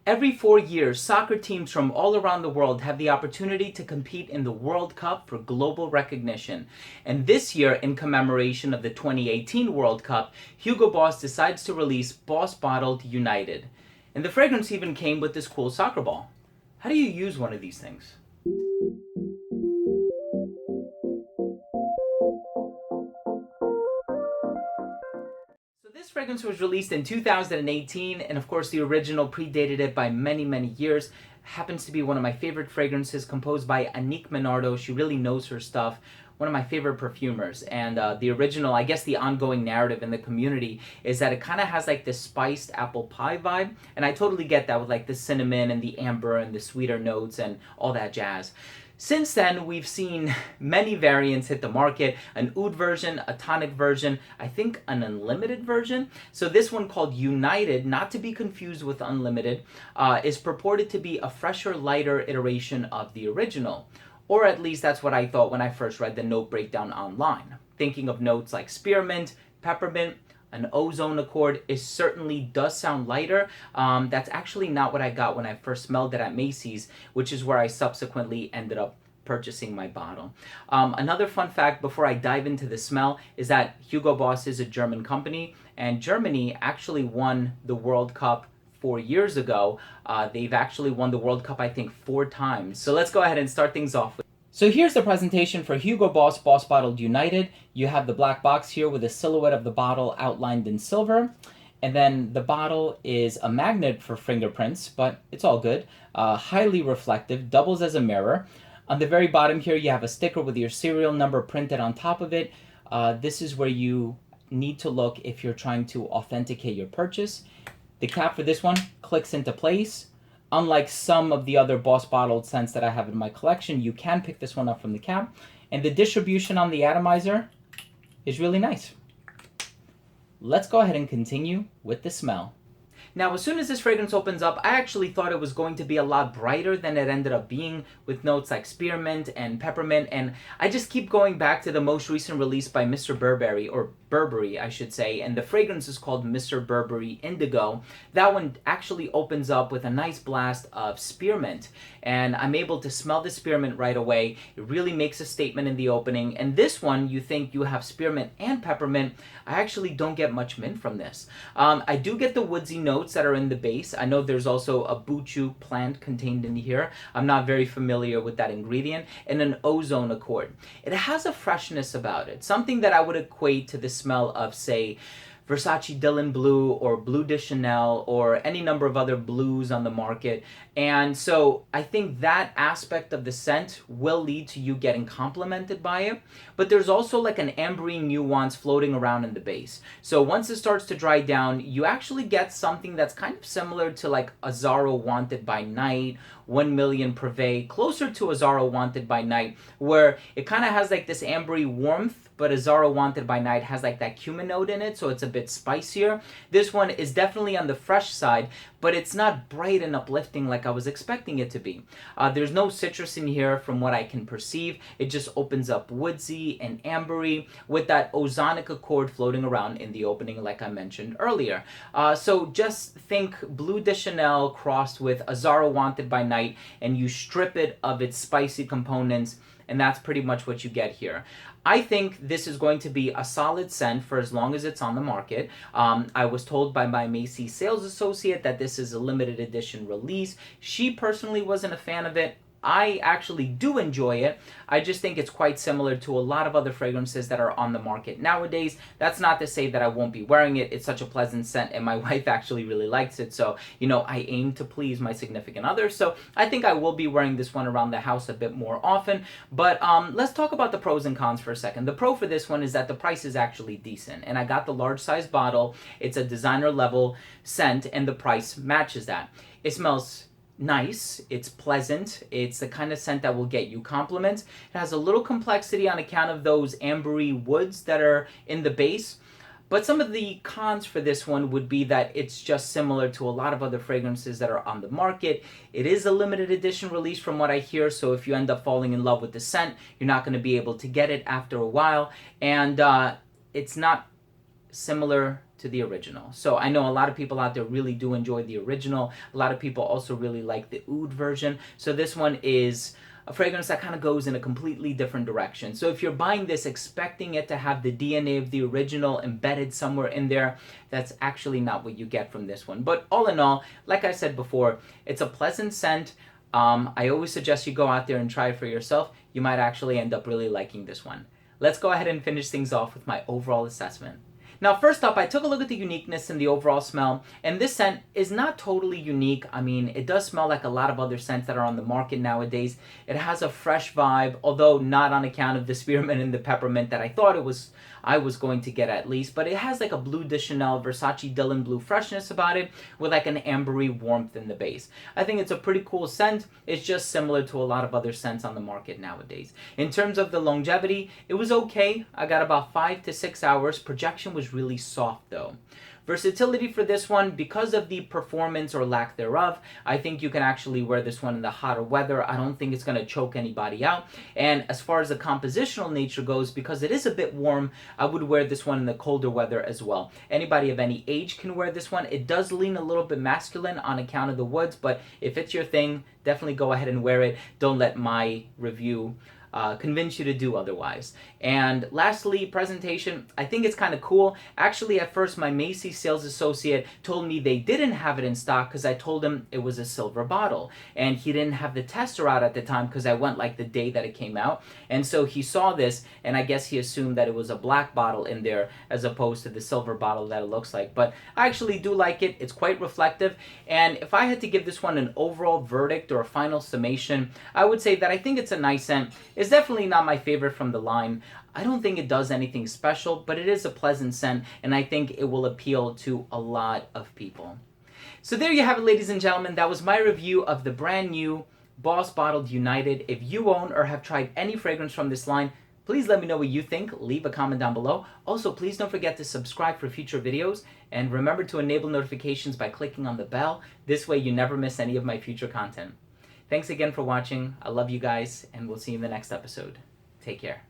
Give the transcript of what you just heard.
Every 4 years, soccer teams from all around the world have the opportunity to compete in the World Cup for global recognition. And this year, in commemoration of the 2018 World Cup, Hugo Boss decides to release Boss Bottled United. And the fragrance even came with this cool soccer ball. How do you use one of these things? This fragrance was released in 2018, and of course the original predated it by many, many years. Happens to be one of my favorite fragrances, composed by Annick Menardo. She really knows her stuff. One of my favorite perfumers. And the original, I guess the ongoing narrative in the community is that it kind of has like this spiced apple pie vibe. And I totally get that with like the cinnamon and the amber and the sweeter notes and all that jazz. Since then, we've seen many variants hit the market, an oud version, a tonic version, I think an unlimited version. So this one, called United, not to be confused with Unlimited, is purported to be a fresher, lighter iteration of the original. Or at least that's what I thought when I first read the note breakdown online. Thinking of notes like spearmint, peppermint, an ozone accord, it certainly does sound lighter. That's actually not what I got when I first smelled it at Macy's, which is where I subsequently ended up purchasing my bottle. Another fun fact before I dive into the smell is that Hugo Boss is a German company, and Germany actually won the World Cup 4 years ago. They've actually won the World Cup, I think, 4 times. So let's go ahead and start things off. So here's the presentation for Hugo Boss Boss Bottled United. You have the black box here with a silhouette of the bottle outlined in silver. And then the bottle is a magnet for fingerprints, but it's all good. Highly reflective, doubles as a mirror. On the very bottom here, you have a sticker with your serial number printed on top of it. This is where you need to look if you're trying to authenticate your purchase. The cap for this one clicks into place. Unlike some of the other Boss Bottled scents that I have in my collection, you can pick this one up from the cap. And the distribution on the atomizer is really nice. Let's go ahead and continue with the smell. Now, as soon as this fragrance opens up, I actually thought it was going to be a lot brighter than it ended up being, with notes like spearmint and peppermint. And I just keep going back to the most recent release by Mr. Burberry, or Burberry, I should say, and the fragrance is called Mr. Burberry Indigo. That one actually opens up with a nice blast of spearmint, and I'm able to smell the spearmint right away. It really makes a statement in the opening. And this one, you think you have spearmint and peppermint. I actually don't get much mint from this. I do get the woodsy notes that are in the base. I know there's also a buchu plant contained in here. I'm not very familiar with that ingredient. And an ozone accord. It has a freshness about it, something that I would equate to the smell of, say, Versace Dylan Blue or Bleu de Chanel or any number of other blues on the market. And so I think that aspect of the scent will lead to you getting complimented by it. But there's also like an ambery nuance floating around in the base. So once it starts to dry down, you actually get something that's kind of similar to like Azzaro Wanted by Night, 1 Million Privé, closer to Azzaro Wanted by Night, where it kind of has like this ambery warmth, but Azzaro Wanted by Night has like that cumin note in it, so it's a bit spicier. This one is definitely on the fresh side, but it's not bright and uplifting like I was expecting it to be. There's no citrus in here from what I can perceive. It just opens up woodsy and ambery with that ozonic accord floating around in the opening like I mentioned earlier. So just think Bleu de Chanel crossed with Azzaro Wanted by Night, and you strip it of its spicy components, and that's pretty much what you get here. I think this is going to be a solid scent for as long as it's on the market. I was told by my Macy's sales associate that this is a limited edition release. She personally wasn't a fan of it. I actually do enjoy it. I just think it's quite similar to a lot of other fragrances that are on the market nowadays. That's not to say that I won't be wearing it. It's such a pleasant scent, and my wife actually really likes it. So, you know, I aim to please my significant other. So I think I will be wearing this one around the house a bit more often. But let's talk about the pros and cons for a second. The pro for this one is that the price is actually decent, and I got the large size bottle. It's a designer level scent, and the price matches that. It smells nice, it's pleasant, it's the kind of scent that will get you compliments. It has a little complexity on account of those ambery woods that are in the base. But some of the cons for this one would be that it's just similar to a lot of other fragrances that are on the market. It is a limited edition release from what I hear, so if you end up falling in love with the scent, you're not going to be able to get it after a while. And it's not similar to the original. So I know a lot of people out there really do enjoy the original. A lot of people also really like the oud version. So this one is a fragrance that kind of goes in a completely different direction. So if you're buying this expecting it to have the DNA of the original embedded somewhere in there, that's actually not what you get from this one. But all in all, like I said before, it's a pleasant scent. I always suggest you go out there and try it for yourself. You might actually end up really liking this one. Let's go ahead and finish things off with my overall assessment. Now, first up, I took a look at the uniqueness and the overall smell, and this scent is not totally unique. I mean, it does smell like a lot of other scents that are on the market nowadays. It has a fresh vibe, although not on account of the spearmint and the peppermint that I thought I was going to get at least, but it has like a Bleu de Chanel Versace Dylan Blue freshness about it with like an ambery warmth in the base. I think it's a pretty cool scent. It's just similar to a lot of other scents on the market nowadays. In terms of the longevity, it was okay. I got about 5 to 6 hours. Projection was really soft though. Versatility for this one, because of the performance or lack thereof, I think you can actually wear this one in the hotter weather. I don't think it's going to choke anybody out. And as far as the compositional nature goes, because it is a bit warm, I would wear this one in the colder weather as well. Anybody of any age can wear this one. It does lean a little bit masculine on account of the woods, but if it's your thing, definitely go ahead and wear it. Don't let my review convince you to do otherwise. And lastly, presentation. I think it's kind of cool. Actually, at first, my Macy's sales associate told me they didn't have it in stock because I told him it was a silver bottle. And he didn't have the tester out at the time because I went like the day that it came out. And so he saw this, and I guess he assumed that it was a black bottle in there as opposed to the silver bottle that it looks like. But I actually do like it. It's quite reflective. And if I had to give this one an overall verdict or a final summation, I would say that I think it's a nice scent. It's definitely not my favorite from the line. I don't think it does anything special, but it is a pleasant scent, and I think it will appeal to a lot of people. So there you have it, ladies and gentlemen. That was my review of the brand new Boss Bottled United. If you own or have tried any fragrance from this line, please let me know what you think. Leave a comment down below. Also, please don't forget to subscribe for future videos, and remember to enable notifications by clicking on the bell. This way you never miss any of my future content. Thanks again for watching. I love you guys, and we'll see you in the next episode. Take care.